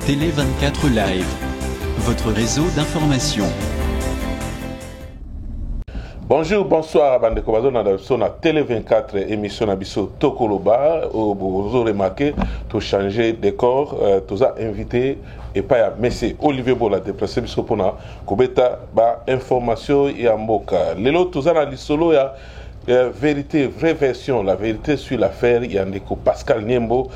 Télé 24 Live, votre réseau d'information. Bonjour, bonsoir, bande Kobazo na Télé 24 émission Nabiso Tokoloba. Vous aurez remarqué, tu changer de décor, tu as invité et pas à Messie Olivier Bola déplacé biso pona Kobeta ba information et Mboka. Lelo tu as na solo ya vérité, vraie version, la vérité sur l'affaire. Il y a Pascal Niembo,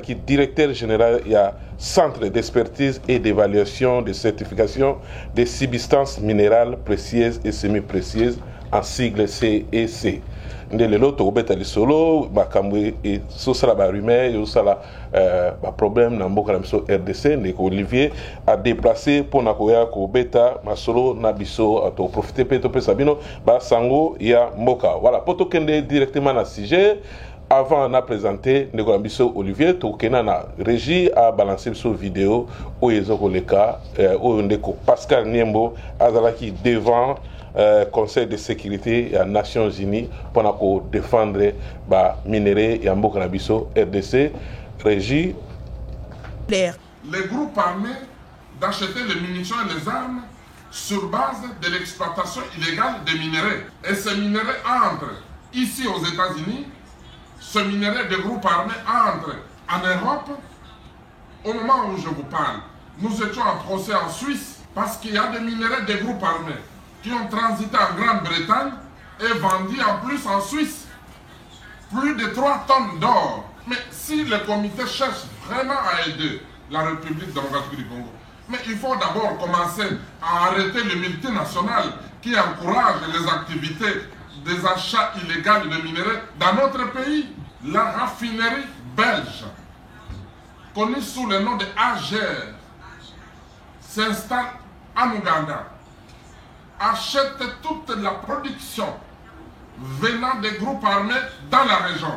qui directeur général, il y a Centre d'expertise et d'évaluation de certification des substances minérales précieuses et semi-précieuses, en sigle CEC. Ndelo to beta li solo makamwe et so sala ba rumeur yo sala ba problème na mboka na biso RDC ndeko Olivier a déplacé pour na koya ko beta masolo na biso to profiter pe to pe sabino ba sango ya mboka. Voilà, pour to kende directement na sujet. Avant de présenter ndeko biso Olivier to kena na régie a balancer sur vidéo où ils ont le cas où ndeko Pascal Niembo azalaki devant Conseil de sécurité des Nations Unies pour défendre les minéraux et Mboka na biso RDC. Régie. Les groupes armés d'acheter les munitions et les armes sur base de l'exploitation illégale des minéraux. Et ces minéraux entrent ici aux États-Unis. Ce minerai des groupes armés entre en Europe. Au moment où je vous parle, nous étions en procès en Suisse parce qu'il y a des minéraux des groupes armés qui ont transité en Grande-Bretagne et vendus en plus en Suisse. Plus de 3 tonnes d'or. Mais si le comité cherche vraiment à aider la République démocratique du Congo, mais il faut d'abord commencer à arrêter les multinationales qui encouragent les activités des achats illégaux de minerais dans notre pays. La raffinerie belge, connue sous le nom de AGR, s'installe en Ouganda, achète toute la production venant des groupes armés dans la région.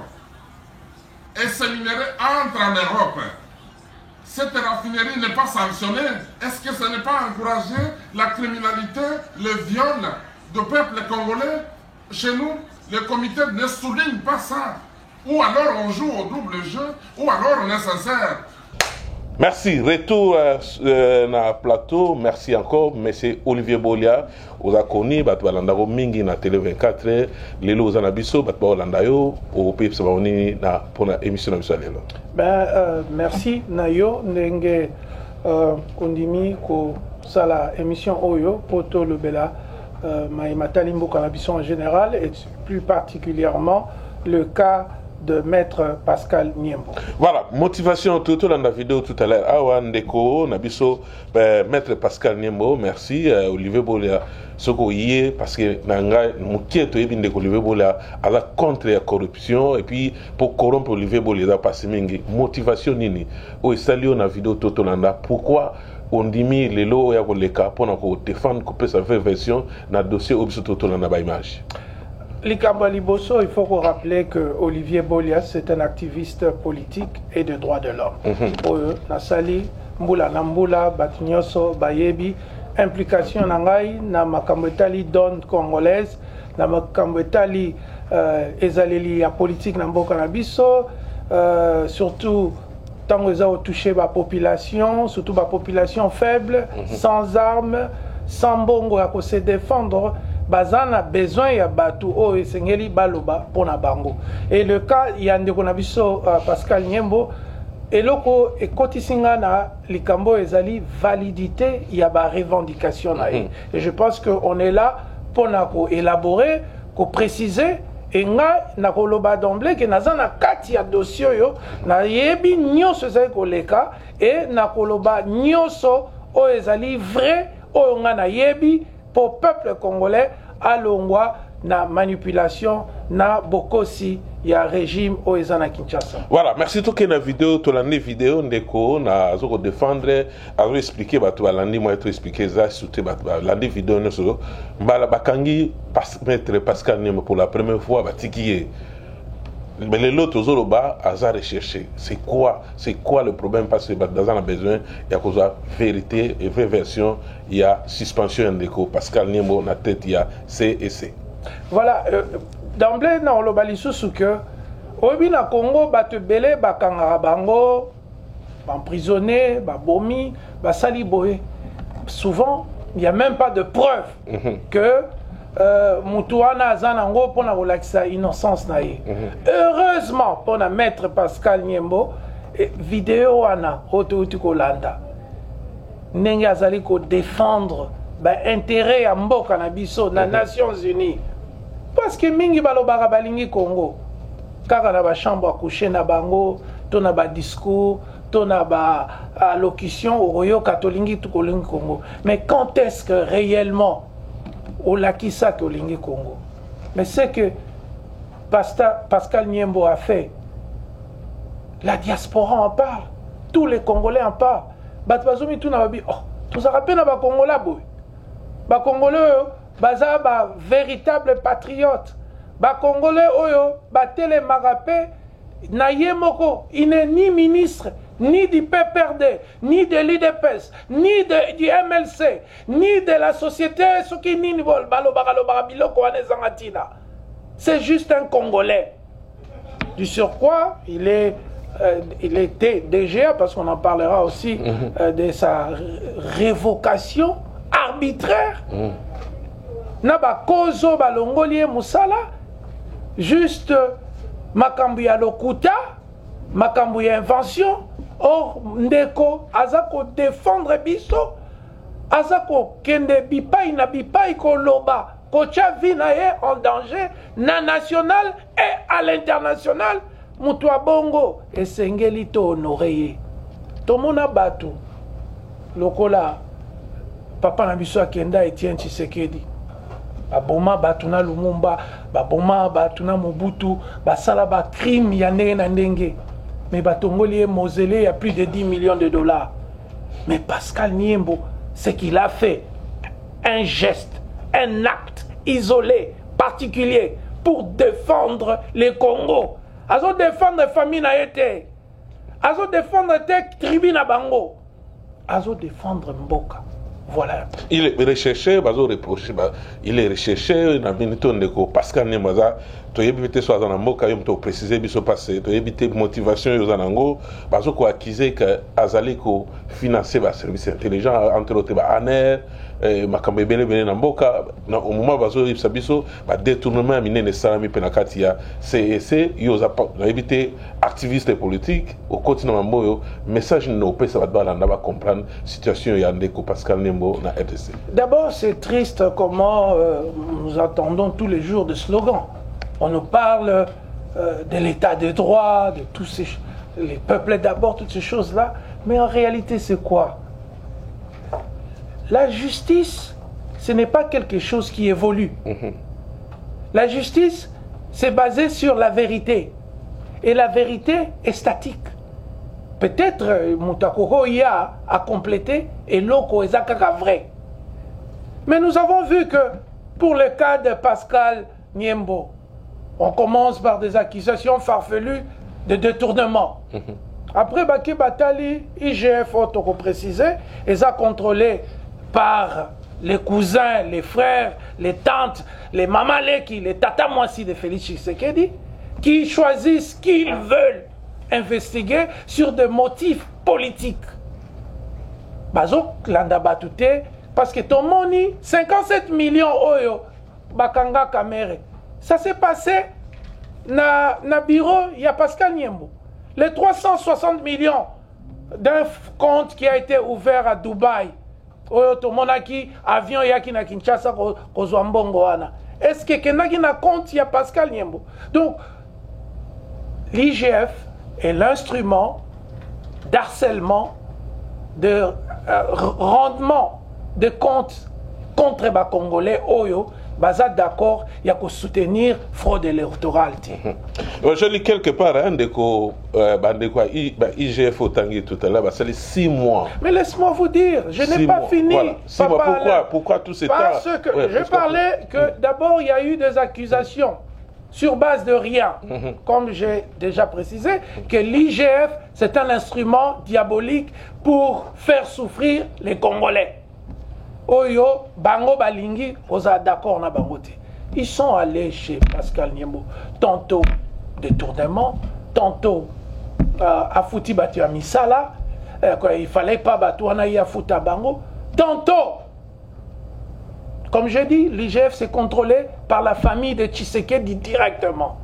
Et ces minerais entrent en Europe. Cette raffinerie n'est pas sanctionnée. Est-ce que ce n'est pas encourager la criminalité, le viol du peuple congolais? Chez nous, le comité ne souligne pas ça. Ou alors on joue au double jeu, ou alors on est sincère. Merci. Retour na plateau. Merci encore. Monsieur Olivier Bolia. Vous avez connu, vous avez mingi na Télé 24. Lelo vous avez biso, vous avez yo au pays na pour la émission na lelo. Merci Nayo ndenge ondimi ko sala émission oyo poto le bela Matali Mboka na biso en général et plus particulièrement le cas de Maître Pascal Niembo. Voilà, motivation tout dans la vidéo tout à l'heure. Awa ndeko nabiso Maître Pascal Niembo, merci Olivier Bolia soko yé parce que nanga mukieto yebi ndeko Olivier Bolia à la contre la corruption et puis pour corrompre Olivier Bolia da passer mingi motivation nini o salio na vidéo tout landa pourquoi on dit les lois ya koleka pour défendre couper sa version dans dossier obso tout landa ba image. Likambo Liboso, il faut rappeler que Olivier Bolia, c'est un activiste politique et de droits de l'homme. Nasali, Mbula Nambula, Batinyoso, Bayebi, implication nangai, na makambetali don congolaise, na makambetali ezaleli ya politique na mboka na biso, surtout tant que ça a touché la population, surtout la population faible, sans armes, sans bongo à se défendre. Bazan a besoin ya batu o esengeli baloba pona bango. Et le cas il y a ndeko na biso Pascal Niembo eloko ekotisinga na likambo ezali validité ya ba revendication na et je pense que on est là pona ko élaborer, ko préciser et nga na koloba d'emblée que naza na kati ya dossier yo na yebi nyonso ezali koleka et na koloba nyonso o ezali vrai o nga na yebi pour peuple congolais à l'ongwa na manipulation na bokosi ya régime au ezana Kinshasa. Voilà, merci tout que la vidéo to la vidéo ndeko na zoko défendre a expliquer ba to la moi to expliquer ça souté ba la vidéo no so mbala bakangi Maître Pascal Niembo pour la première fois ba tikié. Mais les autres Zoroba a recherché. C'est quoi le problème? Parce que dans un besoin, il y a cause vérité et vraie version, il y a suspension de Pascal Niembo na tête, il y a C et C. Voilà, d'emblée, dans le balisou que au Congo, batu belé bakangara bango emprisonné, bomi, sali boé. Souvent, il n'y a même pas de preuve que Moutouana Azanango pour la relaxer innocence naïe. Heureusement, pour la maître Pascal Niembo, vidéo ana Kolanda. Nengi azali ko défendre intérêt à mboka na biso na Nations Unies. Parce que mingi balobaka balingi Congo. Kaka na ba chambre à coucher na bango, to na ba discours, to na ba allocution au royo katolingi to kolingi Congo. Mais quand est-ce que réellement au lakisa kolingi Congo? Mais c'est que Pascal Niembo a fait. La diaspora en parle. Tous les Congolais en parlent. Batbazomi tout na babi. Oh, tout ça rappelle na ba Congolais boy. Ba Congolais baza ba véritable patriote. Ba Congolais oyo ba télé marapé na yemoko, il n'est ni ministre, ni du PPRD, ni de l'IDPS, ni du MLC, ni de la société Soukini Vol Balo Biloko Anezangatina. C'est juste un Congolais. Du surcroît, il était DGA, parce qu'on en parlera aussi de sa révocation arbitraire. Naba Kozo Balongolie Moussala, juste makambu ya lokuta, makambu ya invention. Or, Ndeko, Azako défendre biso, Azako kende bipai na bipai ko loba, kocha vinaye en danger, na national et à l'international. Moutoua bongo et sengeli to honoré. Tomona batu lokola papa na biso akenda Etienne Tshisekedi. Baboma batuna Lumumba, baboma batuna Mobutu, basala ba crime ya ndenge na ndenge. Mais batongoli mausolée, il y a plus de 10 millions de dollars. Mais Pascal Niembo, ce qu'il a fait, un geste, un acte isolé, particulier, pour défendre les Congo. Azo défendre famille na été. Azo défendre tes tribus na bango. Azo défendre Mboka. Voilà. Il est recherché, bazo reproché, il est recherché, na minito ndeko Pascal Niembo to yebite so azana Mboka yom to préciser biso passé, to yebite motivation yo zanango, bazo ko accuser que azali ko financer ba service intelligent entre autres ba ANER, makambe bele na Mboka na au moment bazo yebisa biso ba détournement minene salami penakati ya CEC yo za yebite activiste politique au continent mamboyo message no pesa ba balanda ba comprendre situation ya ndeko Pascal Niembo na RDC. D'abord, c'est triste comment nous entendons tous les jours de slogans. On nous parle de l'état de droit, de tous ces les peuples d'abord, toutes ces choses-là. Mais en réalité, c'est quoi? La justice, ce n'est pas quelque chose qui évolue. La justice, c'est basé sur la vérité. Et la vérité est statique. Peut-être Moutakoro a complété et Loko est vrai. Mais nous avons vu que pour le cas de Pascal Niembo, on commence par des accusations farfelues de détournement. Après, Baki Batali, IGF, auto précisé, ils ont contrôlé par les cousins, les frères, les tantes, les mamaleki, les tatamouassi de Félix Tshisekedi, qui choisissent qu'ils veulent investiguer sur des motifs politiques. Bazo Landa Batouté, parce que ton moni, 57 millions oyo, Bakanga Kamere. Ça s'est passé na bureau, il y a Pascal Niembo. Les 360 millions d'un compte qui a été ouvert à Dubaï. Oyo to monaki avion yaki na Kinshasa ko Zwambongo wana. Est-ce que kenaki na compte il y a Pascal Niembo? Donc l'IGF est l'instrument d'harcèlement, de rendement de compte contre les Congolais Oyo. Baza d'accord, il y a qu'à soutenir fraude électorale. Je lis quelque part, IGF au Tanguy tout à l'heure, c'est 6 mois. Mais laisse-moi vous dire, je n'ai pas fini. Voilà. 6 mois. Pourquoi tout cet temps? Parce que je parlais que d'abord il y a eu des accusations sur base de rien. Comme j'ai déjà précisé, que l'IGF c'est un instrument diabolique pour faire souffrir les Congolais. Oyo, bango balingi, osa d'accord na bangote. Ils sont allés chez Pascal Niembo, tantôt détournement, tantôt à Fouti Batua Misala, il fallait pas batouana ya futa bango. Tantôt, comme je dis, l'IGF c'est contrôlé par la famille de Tshisekedi directement.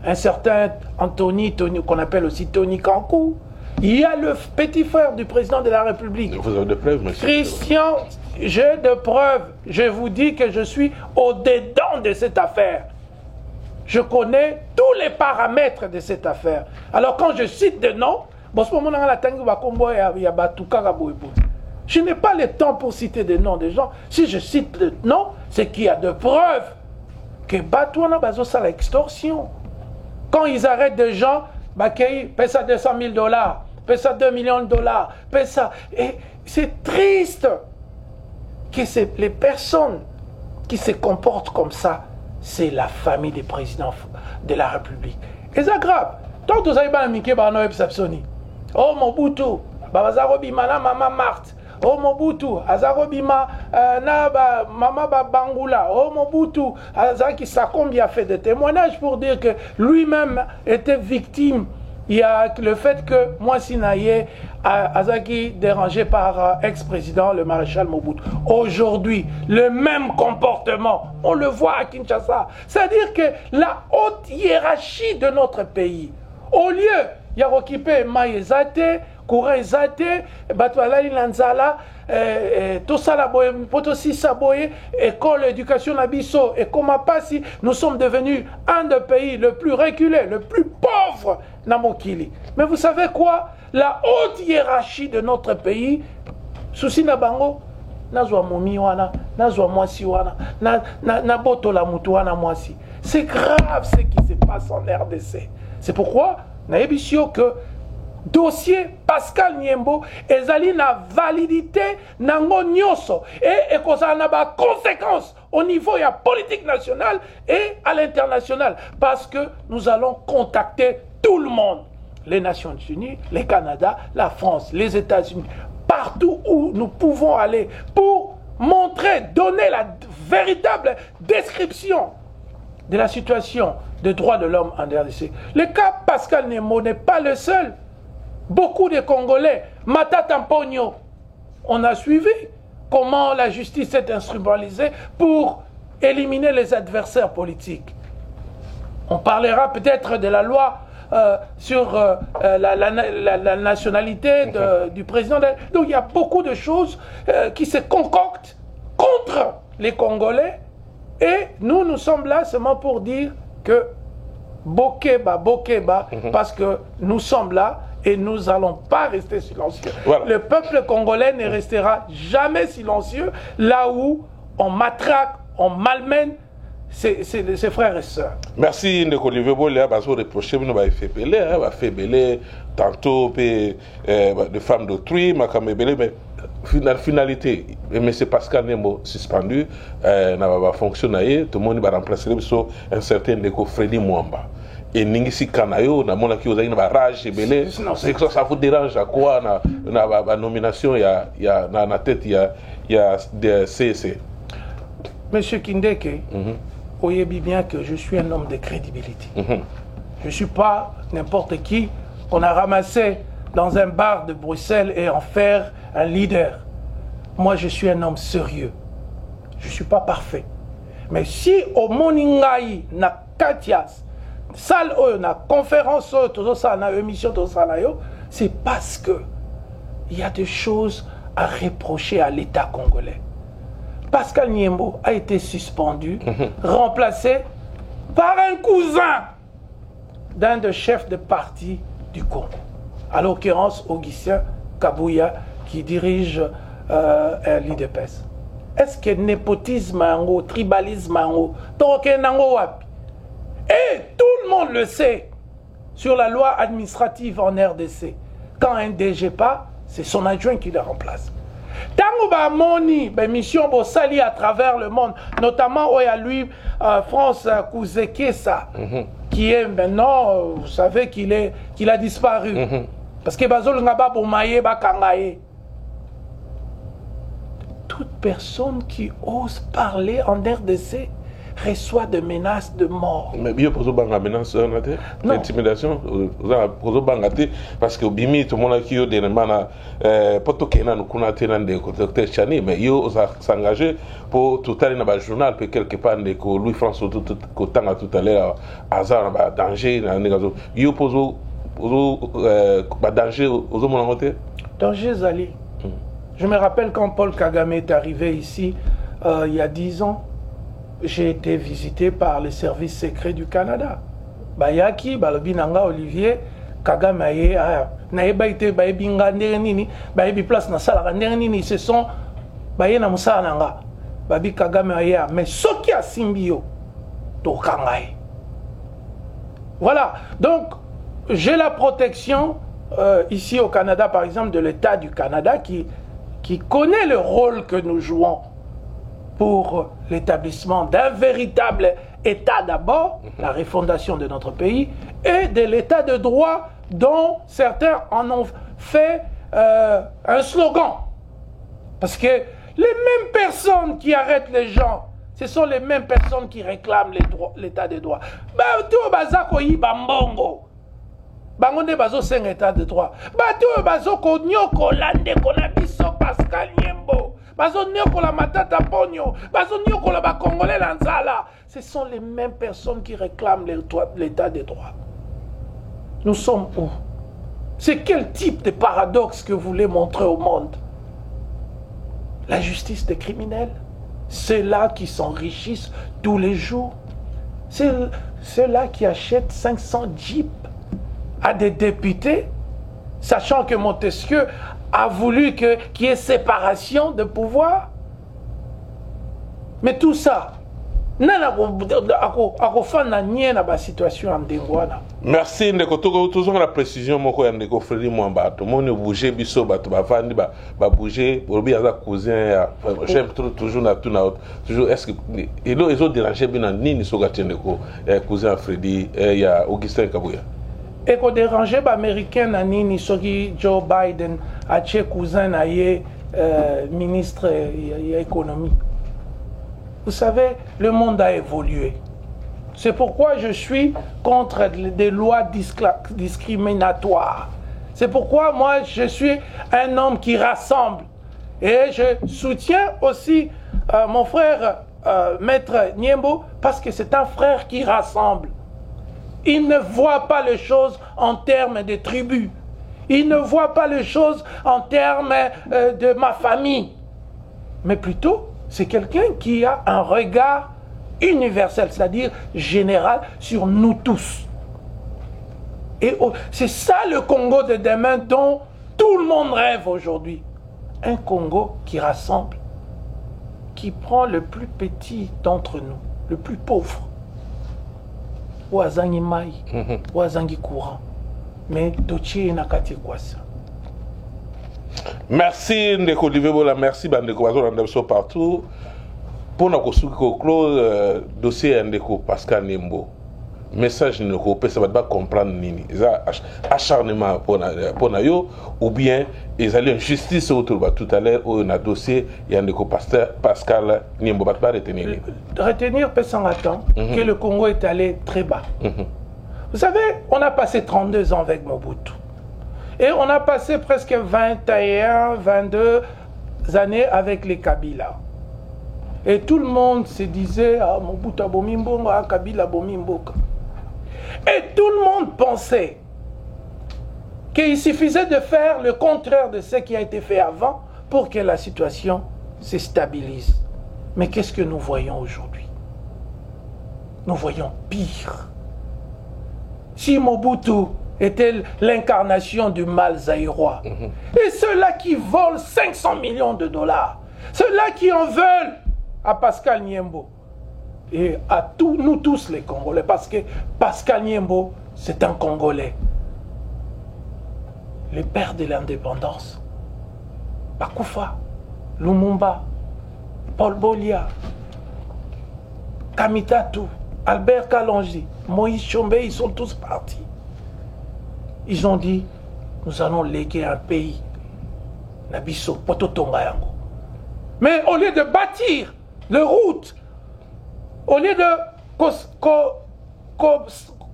Un certain Tony, qu'on appelle aussi Tony Kankou. Il y a le petit frère du président de la République. Vous avez des preuves, monsieur? Christian, j'ai de preuves. Je vous dis que je suis au-dedans de cette affaire. Je connais tous les paramètres de cette affaire. Alors quand je cite des noms, je n'ai pas le temps pour citer des noms des gens. Si je cite des noms, c'est qu'il y a de preuves que Batouana Bazosa la extorsion. Quand ils arrêtent des gens, paye ça 200 000 $, paye ça 2 millions de $, paye ça. Et c'est triste que les personnes qui se comportent comme ça, c'est la famille des présidents de la République. Et c'est grave. Tant que vous avez pas miqué par Noël Sapsoni. Oh Mobutu, Babazarobima na Maman Marthe. Oh Mobutu, Azarobima na Maman Bangula. Oh Mobutu, Azaki Sakombi a fait des témoignages pour dire que lui-même était victime. Il y a le fait que moi Sinaye, Azaki dérangé par ex-président le maréchal Mobutu. Aujourd'hui, le même comportement, on le voit à Kinshasa. C'est-à-dire que la haute hiérarchie de notre pays, au lieu, il y a occupé Maïzate, Kouré Zate, Batouala Lanzala, tout ça la boye, Potosi Saboye, école éducation Nabiso, et Komapasi, nous sommes devenus un des pays le plus reculé, le plus pauvre Namokili. Mais vous savez quoi? La haute hiérarchie de notre pays, Souci Nabango, Nazwa Momi wana, Nazwa Mwasi wana, Naboto la Mutu wana Mwasi. C'est grave ce qui se passe en RDC. C'est pourquoi, naebisio que dossier Pascal Niembo ezali na validité nango nyoso et kozala na ba conséquences au niveau de la politique nationale et à l'international parce que nous allons contacter tout le monde, les Nations Unies, le Canada, la France, les États-Unis, partout où nous pouvons aller pour montrer, donner la véritable description de la situation des droits de l'homme en RDC. Le cas Pascal Niembo n'est pas le seul. Beaucoup de Congolais, Mata Tampogno, on a suivi comment la justice est instrumentalisée pour éliminer les adversaires politiques. On parlera peut-être de la loi sur la nationalité du président. Donc il y a beaucoup de choses qui se concoctent contre les Congolais et nous sommes là seulement pour dire que Bokeba, parce que nous sommes là et nous n'allons pas rester silencieux. Voilà. Le peuple congolais ne restera jamais silencieux là où on matraque, on malmène ses frères et sœurs. Merci Ndeko Olivier Bolia, parce que reprocher nous va faire belé, tantôt de femmes d'autrui, mais finalité, M. Pascal Niembo suspendu, n'a pas fonctionné, tout le monde va remplacer un certain Ndeko Freddy Mwamba. Et Ningisi Kanayo, na mona ki ozaki na rage belé, c'est que ça vous dérange à quoi na nomination na tête il y a des CC. Monsieur Kindeke, oyebi bien que je suis un homme de crédibilité. Je ne suis pas n'importe qui qu'on a ramassé dans un bar de Bruxelles et en faire un leader. Moi, je suis un homme sérieux. Je ne suis pas parfait. Mais si au Moningai na Katias, salle na conférence tout ça na émission tout ça c'est parce que il y a des choses à reprocher à l'État congolais. Pascal Niembo a été suspendu, remplacé par un cousin d'un des chefs de parti du Congo, à l'occurrence Augustin Kabouya qui dirige l'IDPS. Est-ce que népotisme ou tribalisme wapi? Et tout le monde le sait sur la loi administrative en RDC. Quand un DG part, c'est son adjoint qui le remplace. Tango ba moni, mission Bossali à travers le monde, notamment où il y a lui, France Kouzekesa, qui est maintenant, vous savez qu'il a disparu. Parce que Bazol Ngaba Boumaye Bakangaye. Toute personne qui ose parler en RDC reçoit des menaces de mort. Mais bien pour ça, menace, intimidation, parce que bimi tout le monde qui a des mana, poto kena nous connaît dans des docteur Chani, mais yo s'engager pour tout aller dans le journal, puis quelque part de que Louis François tout à l'heure, hasard, danger, yo pose danger aux hommes danger Zali. Je me rappelle quand Paul Kagame est arrivé ici, il y a 10 ans, j'ai été visité par les services secrets du Canada. Bayaki, Balobinanga, Olivier, Kagame aye, naeba ite baebi ngandere nini, baebi place na sala ngandere nini, ce sont baye na musala nanga. Babi Kagame aye, mais soki a simbio, to kangaye. Voilà, donc j'ai la protection ici au Canada, par exemple, de l'État du Canada qui connaît le rôle que nous jouons pour l'établissement d'un véritable État d'abord, la refondation de notre pays, et de l'État de droit dont certains en ont fait un slogan. Parce que les mêmes personnes qui arrêtent les gens, ce sont les mêmes personnes qui réclament l'État de droit. Bangonde bazo seng état de droit. Bato bazo ko nyoko lande kona biso Pascal Niembo. Bazo nyoko la matata ponyo. Bazo nyoko la ba congolais lanzala. Ce sont les mêmes personnes qui réclament l'état de droit. Nous sommes où? C'est quel type de paradoxe que vous voulez montrer au monde? La justice des criminels, ceux-là qui s'enrichissent tous les jours, ceux-là qui achètent 500 jeeps à des députés, sachant que Montesquieu a voulu qu'il y ait séparation de pouvoir. Mais tout ça, merci Ndeko toujours la précision moko ya Ndeko Freddy Mwamba to moni bouger biso bato bavandi ba bouger obi aza cousin j'aime toujours na tout na toujours est-ce que ils ont dérangé bien nini soka Ndeko cousin Freddy ya Augustin Kabuya et qu'on dérangeait l'américain na nini soki Joe Biden a chez cousin na ye ministre de l'économie. Vous savez, le monde a évolué. C'est pourquoi je suis contre des lois discriminatoires. C'est pourquoi moi, je suis un homme qui rassemble. Et je soutiens aussi mon frère, Maître Niembo, parce que c'est un frère qui rassemble. Il ne voit pas les choses en termes de tribus. Il ne voit pas les choses en termes de ma famille. Mais plutôt, c'est quelqu'un qui a un regard universel, c'est-à-dire général, sur nous tous. Et c'est ça le Congo de demain dont tout le monde rêve aujourd'hui. Un Congo qui rassemble, qui prend le plus petit d'entre nous, le plus pauvre. Ouazangi mai, ouazangi courant. Mais Tochi nakati kwasa. Merci Ndeko Olivier Bola, merci Bandeko Bazo partout. Pour nous close dossier Ndeko Pascal Niembo. Message Ndeko ça va comprendre nini. Ça acharnement pour yo ou bien ils allaient en justice autour tout à l'heure on a dossier Ndeko Pascal Niembo va pas retenir. Retenir sans attendre que le Congo est allé très bas. Vous savez, on a passé 32 ans avec Mobutu. Et on a passé presque 21, 22 années avec les Kabila. Et tout le monde se disait, ah, Mobutu Bomimbo, ah, Kabila Bomimbo. Et tout le monde pensait qu'il suffisait de faire le contraire de ce qui a été fait avant pour que la situation se stabilise. Mais qu'est-ce que nous voyons aujourd'hui? Nous voyons pire. Si Mobutu était l'incarnation du mal zaïrois. Et ceux-là qui volent 500 millions de dollars, ceux-là qui en veulent à Pascal Niembo et à nous tous les Congolais, parce que Pascal Niembo, c'est un Congolais. Le père de l'indépendance, Bakoufa, Lumumba, Paul Bolia, Kamitatu, Albert Kalonji, Moïse Chombe, ils sont tous partis. Ils ont dit, nous allons léguer un pays. Nabiso, Pototonga yango. Mais au lieu de bâtir les routes, Au lieu de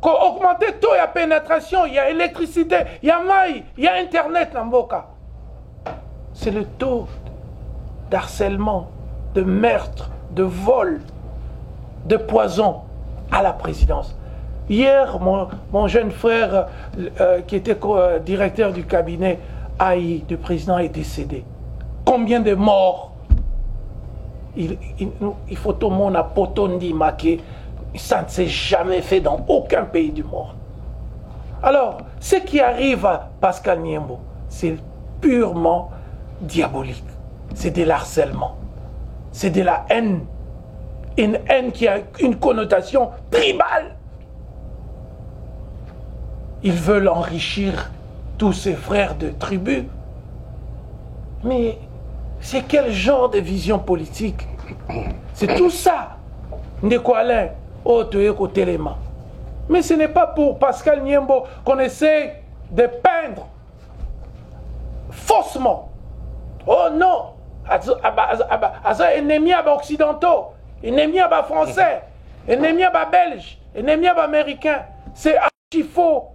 augmenter taux, il y a pénétration, il y a électricité, il y a maille, il y a internet dans Mboka. C'est le taux d'harcèlement, de meurtre, de vol, de poison à la présidence. Hier, mon jeune frère, qui était directeur du cabinet AI du président, est décédé. Combien de morts? Il faut tout le monde à Potondi Maké. Ça ne s'est jamais fait dans aucun pays du monde. Alors, ce qui arrive à Pascal Niembo, c'est purement diabolique. C'est de l'harcèlement. C'est de la haine. Une haine qui a une connotation tribale. Ils veulent enrichir tous ses frères de tribus. Mais c'est quel genre de vision politique? C'est tout ça. Ndekoualin, Otoyeko Téléma. Mais ce n'est pas pour Pascal Niembo qu'on essaie de peindre faussement. Oh non, ennemi à occidentaux, ennemi à français, ennemi à belge, ennemi à américain. C'est archi faux.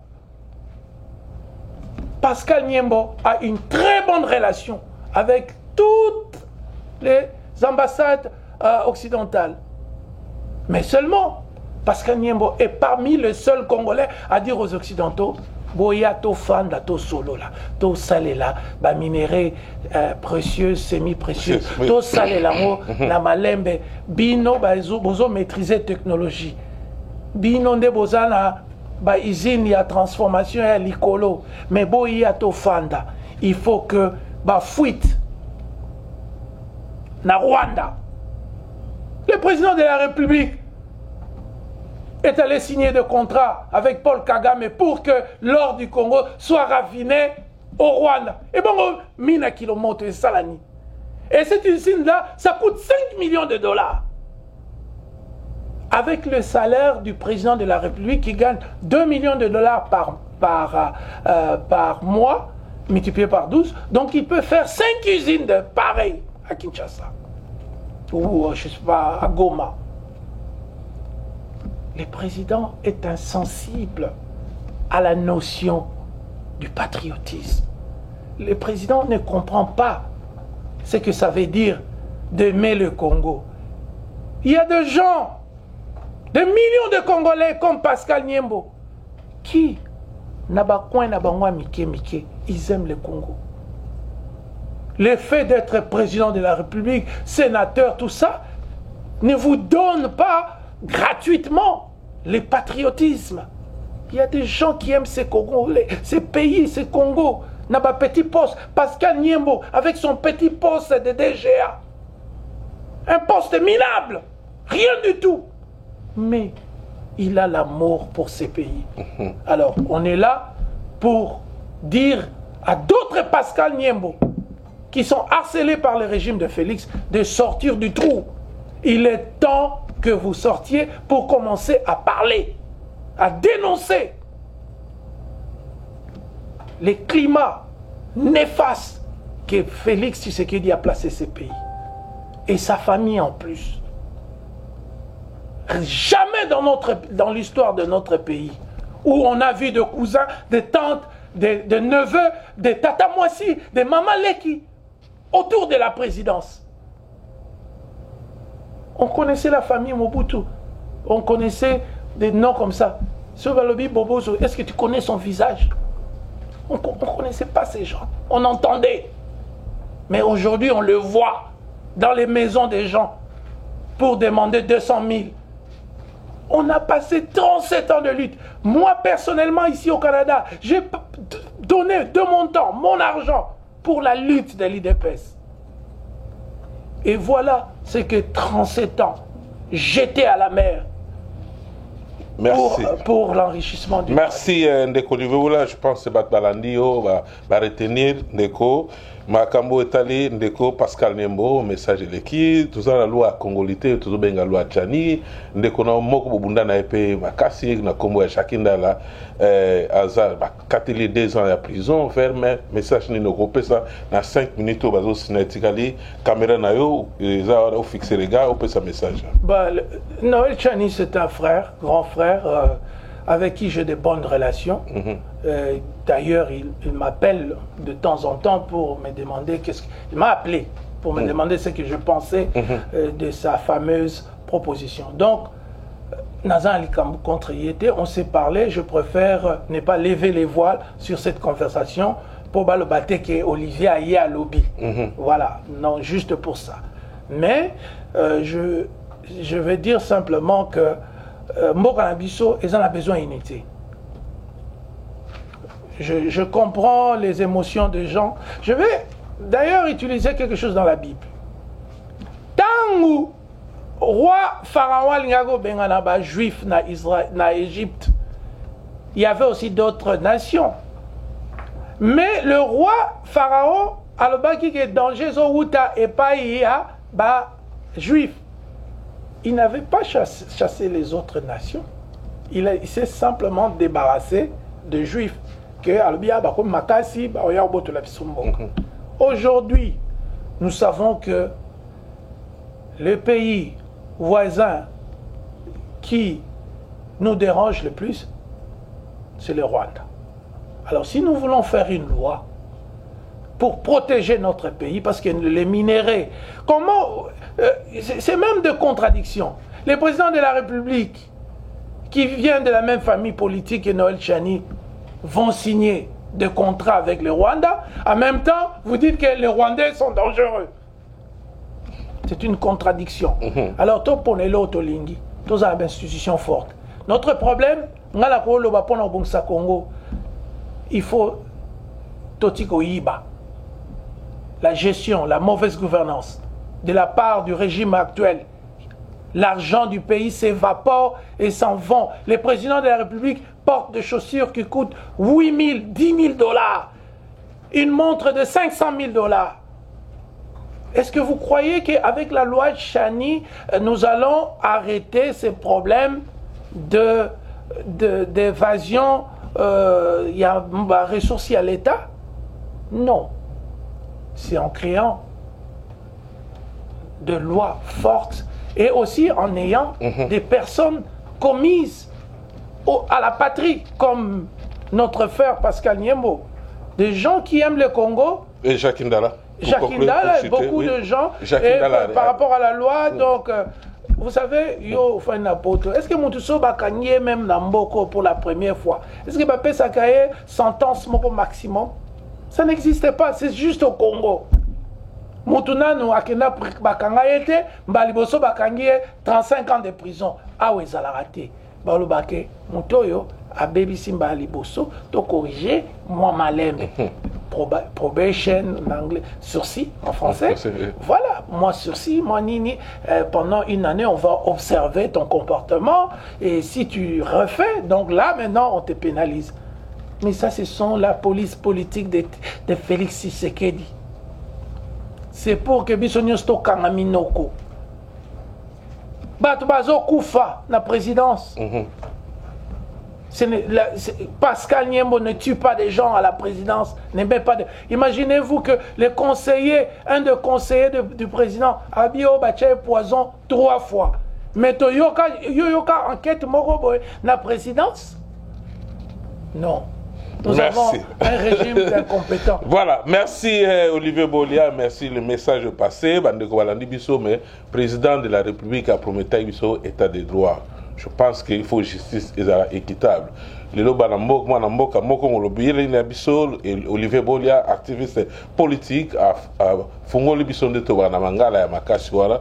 Pascal Niembo a une très bonne relation avec toutes les ambassades occidentales. Mais seulement, Pascal Niembo est parmi les seuls Congolais à dire aux Occidentaux, Boya to fanda to solo là, to salé là, ba minéraux précieux, semi-précieux, to salé là, na malembe, bino ba bozo maîtriser technologie, bino nde bozana ba usine ya transformation ya likolo, mais boya to fanda, il faut que ba fuite na Rwanda. Le président de la République est allé signer des contrats avec Paul Kagame pour que l'or du Congo soit raffiné au Rwanda. Et bon, 1000 kilomètres de Salani. Et cette usine-là, ça coûte 5 millions de dollars. Avec le salaire du président de la République qui gagne 2 millions de dollars par mois, multiplié par 12, donc il peut faire 5 usines de pareil à Kinshasa. Ou, je ne sais pas, à Goma. Le président est insensible à la notion du patriotisme. Le président ne comprend pas ce que ça veut dire d'aimer le Congo. Il y a des gens, des millions de Congolais comme Pascal Niembo, qui, ils aiment le Congo. Le fait d'être président de la République, sénateur, tout ça, ne vous donne pas gratuitement le patriotisme. Il y a des gens qui aiment ces Congolais, ces pays, ces Congo. N'a pas petit poste. Pascal Niembo, avec son petit poste de DGA. Un poste minable. Rien du tout. Mais il a l'amour pour ces pays. Alors, on est là pour dire à d'autres Pascal Niembo qui sont harcelés par le régime de Félix de sortir du trou. Il est temps que vous sortiez pour commencer à parler, à dénoncer les climats néfastes que Félix Tshisekedi a placé ces pays. Et sa famille en plus. Jamais dans l'histoire de notre pays où on a vu de cousins, de tantes, de neveux, de tatamouassi, de mamaleki autour de la présidence. On connaissait la famille Mobutu. On connaissait des noms comme ça. Sovalobi Bobozo, est-ce que tu connais son visage? On ne connaissait pas ces gens. On entendait. Mais aujourd'hui, on le voit dans les maisons des gens pour demander 200 000. On a passé 37 ans de lutte. Moi, personnellement, ici au Canada, j'ai donné de mon temps, mon argent, pour la lutte de l'IDPS. Et voilà ce que 37 ans jetés à la mer. Merci. Pour l'enrichissement du Merci Ndeko Livoula, je pense que Batbalandio va retenir Ndeko. Makambo etali ndeko Pascal Niembo message leki toza la loi congolité tozo benga loi Tchani ndeko na moko bobunda na epé makasi na kombo ya Shakindala azar bakateli 2 ans ya prison ferme message ni no kopesa na 5 minutes bazo sinetikali caméra na yo za au fixer les gars au pesa message. Bah Noël Tchani c'est un frère, grand frère avec qui j'ai de bonnes relations. D'ailleurs, il m'appelle de temps en temps pour me demander il m'a appelé pour me demander ce que je pensais de sa fameuse proposition. Donc, Nazan Alikambu contre Yété, on s'est parlé. Je préfère ne pas lever les voiles sur cette conversation pour le battre que Olivier aille à lobby. Voilà, non, juste pour ça. Mais je vais dire simplement que Mokanabiso, ils en ont besoin d'unité. Je comprends les émotions des gens. Je vais d'ailleurs utiliser quelque chose dans la Bible. Tant roi Pharaon Lingago Benganaba juif na Israël, na Égypte, il y avait aussi d'autres nations. Mais le roi Pharaon, alobaki que danger Zohuta et Païa, juif. Il n'avait pas chassé les autres nations. Il s'est simplement débarrassé de juifs. Aujourd'hui, nous savons que le pays voisin qui nous dérange le plus, c'est le Rwanda. Alors si nous voulons faire une loi pour protéger notre pays, parce que les minéraux, comment... c'est même de contradiction. Le président de la République, qui vient de la même famille politique que Noël Tchani, vont signer des contrats avec le Rwanda. En même temps, vous dites que les Rwandais sont dangereux. C'est une contradiction. Alors, Tolingi, tous ont une institution forte. Notre problème, il faut Totiko Iba. La gestion, la mauvaise gouvernance de la part du régime actuel. L'argent du pays s'évapore et s'en vend. Les présidents de la République portent des chaussures qui coûtent 8 000, 10 000 dollars. Une montre de 500 000 dollars. Est-ce que vous croyez qu'avec la loi Tchani, nous allons arrêter ces problèmes d'évasion il y a ressources à l'État? Non. C'est en créant de lois fortes et aussi en ayant des personnes commises à la patrie, comme notre frère Pascal Niembo. Des gens qui aiment le Congo. Et Jacques Ndala. Jacques Ndala et beaucoup de gens. Par rapport à la loi, donc... Vous savez, est-ce que Moutousso va gagner même Namboko pour la première fois? Est-ce que Mbappé Sakaye sentence au maximum? Ça n'existait pas, c'est juste au Congo. Moutuna nous akena bakanga été, Mbaliboso bakangi 35 ans de prison. Ah oui, ça l'a raté. Balobake, Moutoyo, a baby simba liboso, to corriger, moi malem. Probation en anglais, sursis en français. Voilà, moi sursis, moi nini. Pendant une année, on va observer ton comportement et si tu refais, donc là maintenant on te pénalise. Mais ça, ce sont la police politique de Félix Tshisekedi. C'est pour que Bissoniosto Kangaminoko. Batubazo Koufa, la présidence. Pascal Niembo ne tue pas des gens à la présidence. Imaginez-vous que les conseillers, un des conseillers du président, Abio Bache poison 3 fois. Mais Yoyoka enquête Morobo, la présidence? Non. Nous avons un régime d'incompétents. Voilà, merci Olivier Bolia, merci le message passé. Bandeko Balandi Bisso, mais président de la République a promis Bisso état de droit. Je pense qu'il faut justice équitable. Le loba namboka moi namboka moko molobiyele na biso Olivier Bolia activiste politique a fungoli biso ndeto bana mangala ya makasi wala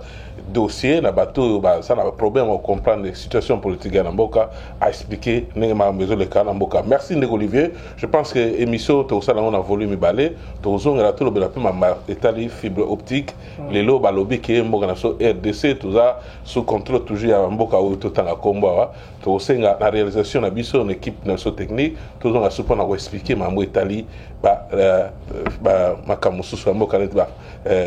dossier na bato ba ça na problème à comprendre la situation politique à namboka a expliqué ndenge ma maison le cas namboka. Merci ndeko Olivier. Je pense que émission to ça on a volume balé to zonga to lobela pe ma étali fibre optique les loba lobby ke mboka na so RDC tout ça sous contrôle toujours ya mboka ou to tanga komba to senga la réalisation na biso une équipe na so technique to zonga supa na ko expliquer mambo etali ba makambo susu ya mboka net ba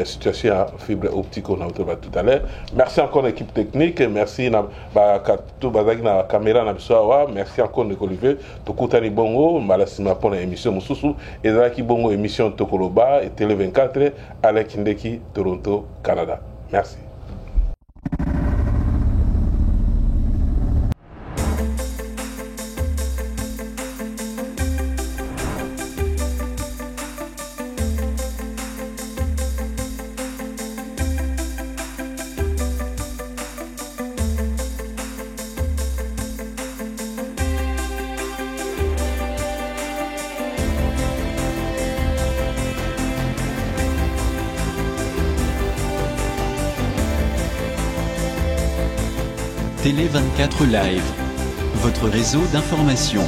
situation ya fibre optique on a tout à l'heure. Merci encore l'équipe technique, merci na ba katu bazaki na caméra na biso awa, merci encore Ndeko Olivier tokutani bongo mbala sima pona émission mususu ezalaki bongo émission Tokoloba et Télé 24 Alain Kindeki, Toronto, Canada. Merci. Télé 24 Live, votre réseau d'information.